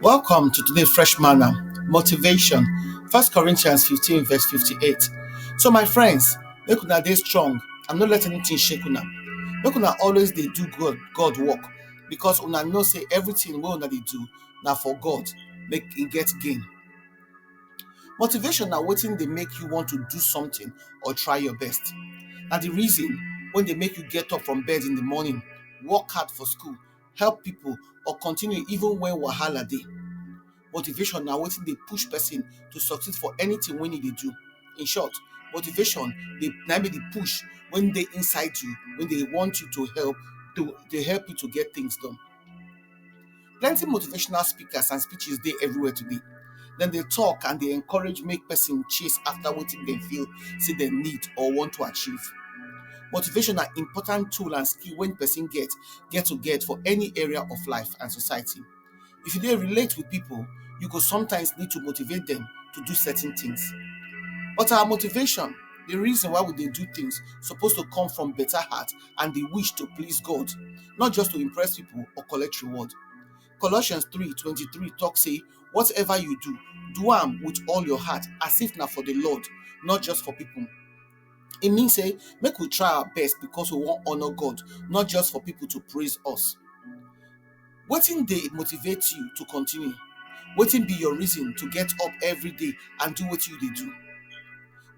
Welcome to today's fresh manna motivation. 1 Corinthians 15 verse 58. So my friends, make una dey strong and no let anything shake una. Make una always dey do God work, because una know say everything wey una dey do na for God, make e get gain. Motivation na wetin dey make you want to do something or try your best. Na the reason when dey make you get up from bed in the morning, work hard for school, help people, or continue even when wahala dey. Motivation na wetin dey push person to succeed for anything wey e dey do. In short, motivation na be the push wey dey inside you, when dey want you to help you to get things done. Plenty motivational speakers and speeches dey everywhere today. Dem dey talk and dey encourage make person chase after wetin dem feel say dem need or want to achieve. Motivation na important tool and skill wey person get for any area of life and society. If you dey relate with people, you go sometimes need to motivate them to do certain things. But our motivation, the reason why we dey do things, suppose to come from better heart and the wish to please God, not just to impress people or collect reward. Colossians 3:23 talk say, whatever you do am with all your heart, as if na for the Lord, not just for people. E mean say make we try our best because we wan honor God, not just for people to praise us. Wetin dey motivate you to continue? Wetin be your reason to get up every day and do wetin you dey do?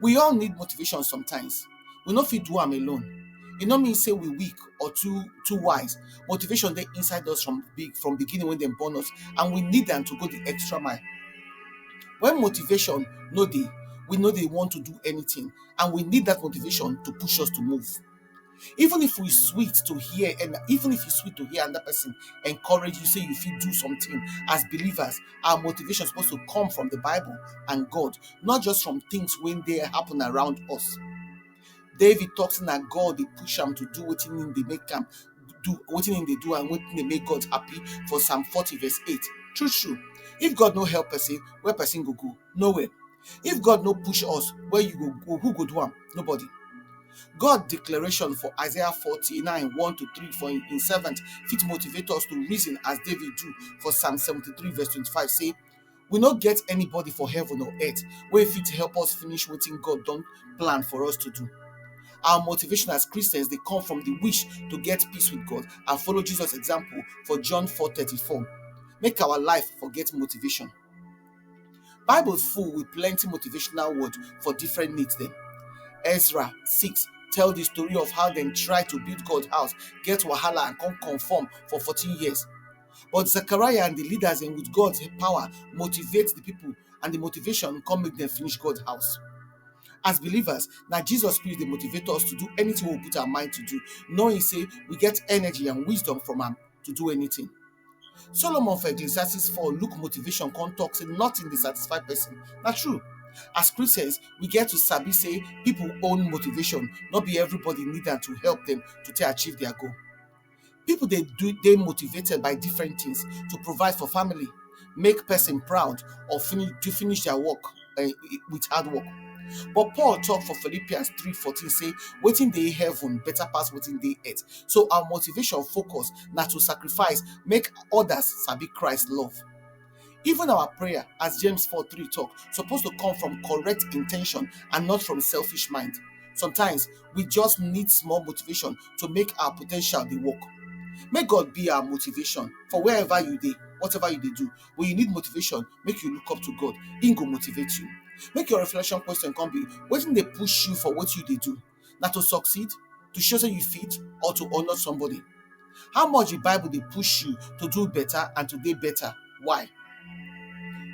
We all need motivation sometimes. We no fit do am alone. E no mean say we weak or too wise. Motivation dey inside us from beginning when dem born us, and we need am to go the extra mile. When motivation no dey, we no dey want to do anything, and we need that motivation to push us to move. Even if it's sweet to hear another person encourage you, say you fit do something. As believers, our motivation is supposed to come from the Bible and God, not just from things when they happen around us. David talks that God dey push am to do wetin him dey make am do, wetin him dey do and wetin dey make God happy, for Psalm 40 verse 8. True. If God no help person, where person go go? Nowhere. If God no push us, where you go go? Who go do am? Nobody. God declaration for Isaiah 49 1-3 for in servant fit motivate us to reason as David do for Psalm 73 verse 25 say, we no get anybody for heaven or earth wey fit help us finish wetin God don plan for us to do. Our motivation as Christians dey come from the wish to get peace with God and follow Jesus' example for John 4:34. Make our life forget motivation. Bible full with plenty motivational word for different needs dem. Ezra 6 tell the story of how dem try to build God house, get wahala and come conform for 14 years. But Zechariah and the leaders with God's power motivate the people, and the motivation come make them finish God's house. As believers, na Jesus Spirit dey motivate us to do anything we put our mind to do, knowing say we get energy and wisdom from am to do anything. Solomon for Ecclesiastes 4 look motivation come talk say nothing dey satisfy person. Na true. As Christians, we get to sabi say people own motivation, not be everybody need am to help them to achieve their goal. People dey motivated by different things: to provide for family, make person proud, or finish their work with hard work. But Paul talk for Philippians 3:14 say, wetin dey heaven better pass wetin dey earth. So our motivation focus na to sacrifice, make others sabi Christ love. Even our prayer, as James 4:3 talk, supposed to come from correct intention and not from selfish mind. Sometimes we just need small motivation to make our potential dey work. Make God be our motivation for wherever you dey, whatever you dey do. When you need motivation, make you look up to God. He go motivate you. Make your reflection question come be, wetin dey push you for what you dey do? Na to succeed, to show say you fit, or to honor somebody? How much the Bible dey push you to do better and to dey better? Why?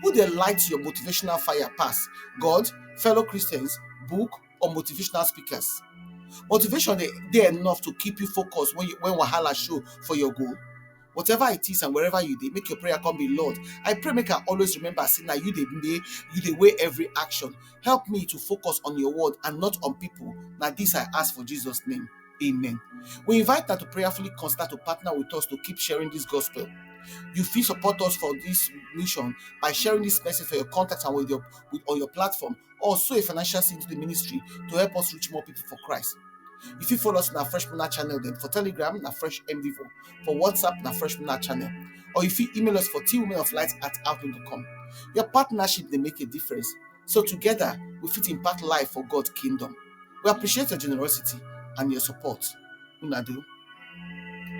Who dey light your motivational fire pass? God, fellow Christians, book, or motivational speakers? Motivation dey enough to keep you focused when wahala show for your goal. Whatever it is and wherever you dey, make your prayer come be, Lord, I pray make I always remember say na you dey weigh every action. Help me to focus on your word and not on people. Na this I ask for Jesus' name. Amen. We invite you to prayerfully consider to partner with us to keep sharing this gospel. You fit support us for this mission by sharing this message for your contacts and on your platform, or sow a financial seed to the ministry to help us reach more people for Christ. If you follow us on our Fresh Manna channel, then for Telegram, na Fresh MD for WhatsApp, na Fresh Manna channel. Or if you email us for twomenoflight@outlook.com. Your partnership they make a difference. So together we fit impact life for God's kingdom. We appreciate your generosity and your support. Una do.